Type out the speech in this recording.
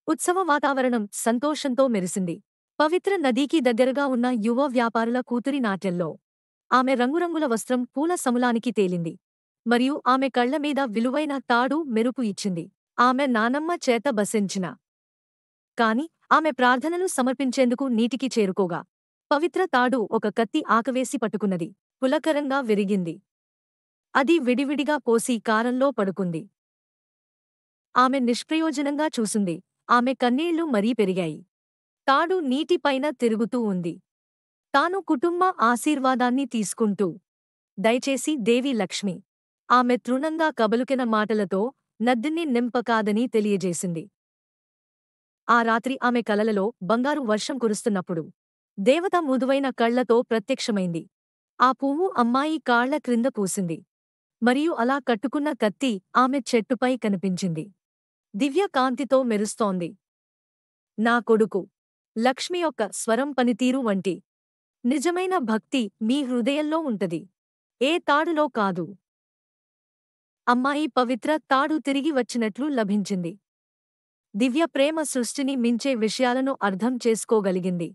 ఉత్సవ వాతావరణం సంతోషంతో మెరిసింది. పవిత్ర నదీకి దగ్గరగా ఉన్న యువ వ్యాపారుల కూతురి నాట్యంలో ఆమె రంగురంగుల వస్త్రం పూల సమూలానికి తేలింది. మరియు ఆమె కళ్లమీద విలువైన తాడు మెరుపు ఇచ్చింది. ఆమె నానమ్మ చేత బసించిన కాని ఆమె ప్రార్థనలు సమర్పించేందుకు నీటికి చేరుకోగా పవిత్ర తాడు ఒక కత్తి ఆకవేసి పట్టుకున్నది. పులకరంగా విరిగింది. అది విడివిడిగా పోసి కారంలో పడుకుంది. ఆమె నిష్ప్రయోజనంగా చూసింది. ఆమె కన్నీళ్లు మరీ పెరిగాయి. తాడు నీటిపైన తిరుగుతూ ఉంది. తాను కుటుంబ ఆశీర్వాదాన్ని తీసుకుంటూ దయచేసి దేవి లక్ష్మి ఆమె తృణంగా కబలుకెన మాటలతో నద్దిని నింపకాదని తెలియజేసింది. ఆ రాత్రి ఆమె కలలలో బంగారు వర్షం కురుస్తున్నప్పుడు దేవత మృదువైన కళ్లతో ప్రత్యక్షమైంది. ఆ పువ్వు అమ్మాయి కాళ్ల క్రింద పూసింది. మరియు అలా కట్టుకున్న కత్తి ఆమె చెట్టుపై కనిపించింది. దివ్య కాంతితో మెరుస్తోంది. నా కొడుకు లక్ష్మి యొక్క స్వరం పనితీరు వంటి నిజమైన భక్తి మీ హృదయంలో ఉంటది, ఏ తాడులో కాదు. అమ్మాయి పవిత్ర తాడు తిరిగి వచ్చినట్లు లభించింది. దివ్య ప్రేమ సృష్టిని మించే విషయాలను అర్థం చేసుకోగలిగింది.